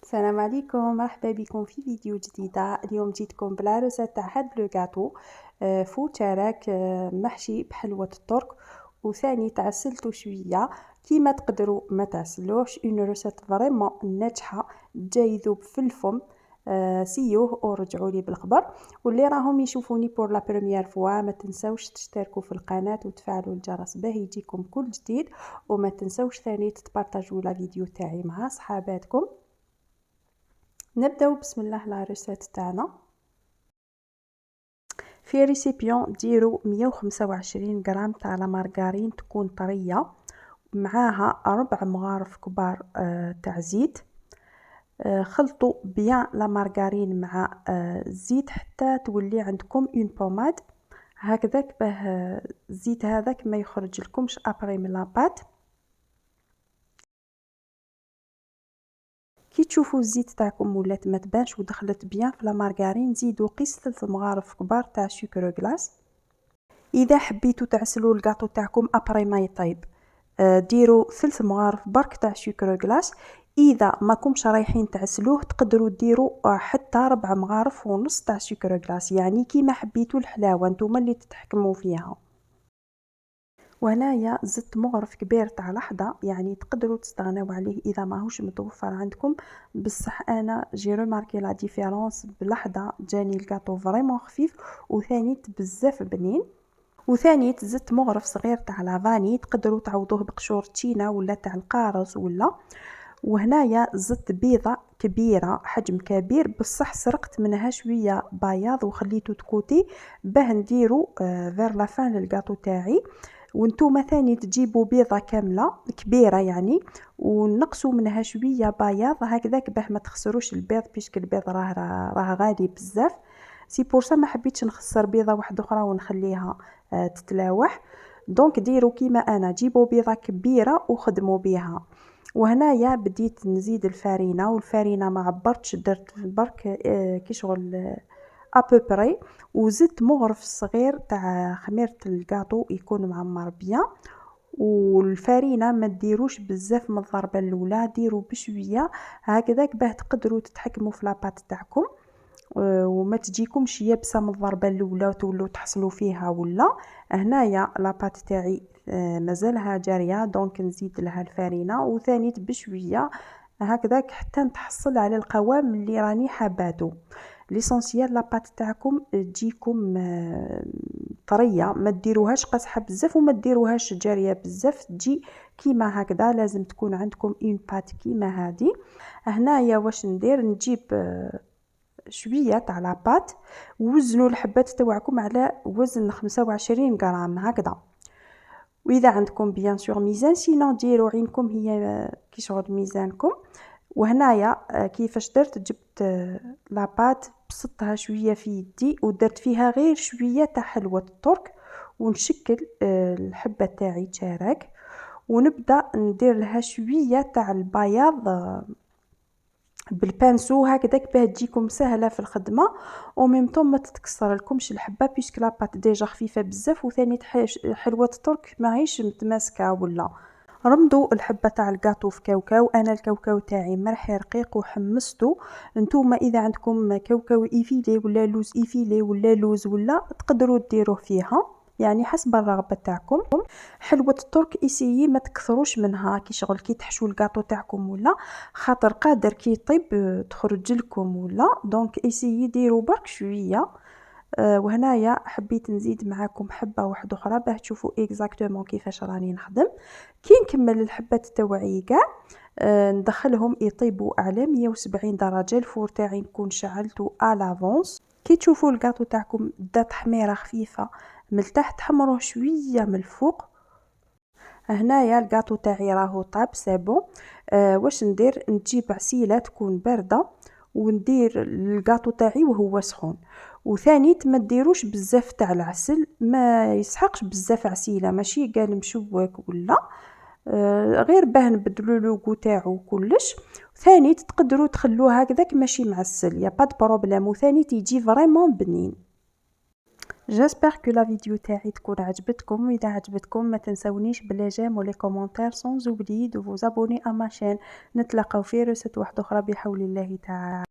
السلام عليكم، مرحبا بكم في فيديو جديدة. اليوم جيتكم بلا ريسيت تاع هاد لو غاتو فوت شراك محشي بحلوة الترك، وثاني تعسلتو شوية كيما تقدروا ما تعسلوش. اون ريسيت فريمون ناجحة، جا يذوب في الفم. سيوه ورجعوا لي بالخبر. واللي راهم يشوفوني بور لا بريمير فوا ما تنساوش تشتركوا في القناة وتفعلوا الجرس باه يجيكم كل جديد، وما تنساوش ثاني تبارطاجوا لا فيديو تاعي مع صحاباتكم. نبداو بسم الله لا ريسيت تاعنا. في ريسيبيون ديروا 125 غرام تاع لا مارغرين تكون طريه، معاها 4 مغارف كبار تاع زيت. خلطوا بيان لا مارغرين مع الزيت حتى تولي عندكم اون بوماد هكذاك، باه الزيت هذاك ما يخرج لكمش ابري من لاباط. كي تشوفوا الزيت تاعكم ولات ما تبانش ودخلت بيان في لا مارغرين، زيدوا قيس 3 مغارف كبار تاع سكر غلاس. اذا حبيتوا تعسلوا الكاطو تاعكم ابري ما يطيب، ديروا 3 مغارف برك تاع سكر غلاس. اذا ما كومش رايحين تعسلوه تقدروا ديروا حتى 4 مغارف ونص تاع سكر غلاس، يعني كيما حبيتوا الحلاوه نتوما اللي تتحكموا فيها. وهنايا زدت مغرف كبير تاع لحظه، يعني تقدروا تستغناو عليه اذا ماهوش متوفر عندكم، بصح انا جي ريماركي لا ديفيرونس بلحظه، جاني الكاطو فريمون خفيف وثاني بزاف بنين. وثاني زدت مغرف صغير تاع لافاني، تقدروا تعوضوه بقشور تشينا ولا تاع القارص ولا. وهنايا زدت بيضه كبيره حجم كبير، بصح سرقت منها شويه بياض وخليته تكوتي باه نديرو فير لا فان للكاطو تاعي. وانتوما ثاني تجيبوا بيضه كامله كبيره يعني، ونقصوا منها شويه بياض هكذاك باه ما تخسروش البيض، بيشك البيض راه غالي بزاف. سي بور سا ما حبيتش نخسر بيضه واحده اخرى ونخليها تتلاوح. دونك ديروا كيما انا، جيبوا بيضه كبيره وخدموا بها. وهنايا بديت نزيد الفارينه، والفارينه ما عبرتش، درت برك كي شغل ابوبري. وزدت مغرف صغير تاع خميره الكاطو يكون معمر بيان. والفارينه ما ديروش بزاف من الضربه الاولى، ديروا بشويه هكذاك باه تقدروا تتحكموا في لاباط تاعكم وما تجيكمش يابسه من الضربه الاولى وتولوا تحصلوا فيها ولا. هنايا لاباط تاعي مازالها جاريه، دونك نزيد لها الفارينه وثاني بشويه هكذاك حتى نتحصل على القوام اللي راني حاباتو. ليسونسيال لاباط تاعكم تجيكم طريه، ما ديروهاش قاصحه بزاف وما ديروهاش جاريه بزاف، تجي كيما هكذا. لازم تكون عندكم اون بات كيما هذه. هنايا واش ندير، نجيب شويه تاع لاباط، وزنوا الحبات تاعكم على وزن 25 غرام هكذا. واذا عندكم بيان سور ميزان، سينو ديروا عينكم هي كي شغل ميزانكم. وهنايا كيفاش درت، جبت لاباط بسطتها شويه في يدي ودرت فيها غير شويه تاع حلوه الترك، ونشكل الحبه تاعي تشارك، ونبدا ندير لها شويه تاع البياض بالبانسو هكذاك باه تجيكم سهله في الخدمه، وميم طون ما تتكسر لكمش الحبه بيسك لاباط ديجا خفيفه بزاف. وثاني حلوه الترك ماهيش متماسكه ولا. رمضوا الحبه تاع الكاطو في كاوكاو، انا الكاوكاو تاعي مرحي رقيق وحمسته. نتوما اذا عندكم كاوكاو ايفيلي ولا لوز ايفيلي ولا لوز ولا تقدروا ديروه فيها، يعني حسب الرغبه تاعكم. حلوه الترك اسيي ما تكثروش منها كي شغل كي تحشوا الكاطو تاعكم ولا، خاطر قادر كي يطيب تخرج لكم ولا. دونك اسيي ديروا برك شويه. وهنايا حبيت نزيد معاكم حبه واحده اخرى باه تشوفوا اكزاكتومون كيفاش راني نخدم. كي نكمل الحبات تاوعي كاع ندخلهم يطيبوا على 170 درجه. الفور تاعي نكون شعلته لافونس. كي تشوفوا الكاطو تاعكم دا تحميره خفيفه من التحت، حمروه شويه من الفوق. هنايا الكاطو تاعي راهو طاب سابون. واش ندير، نجيب عسيله تكون بارده وندير الكاطو تاعي وهو سخون. وثاني ما ديروش بزاف تاع العسل، ما يسحقش بزاف عسيله، ماشي قال مشوك ولا. غير باه نبدلوا لوغو تاعو كلش. ثاني تقدروا تخلوه هكذاك ماشي معسل، يا با بروبليم، وثاني تيجي فريمون بنين. جيسبر كو لا فيديو تاعي تكون عجبتكم، واذا عجبتكم ما تنسونيش بلي جيم ولي كومونتير سون اوبلي دو فوز ابوني ا ما شين. نتلاقاو في ريسيت واحده اخرى بحول الله تعالى.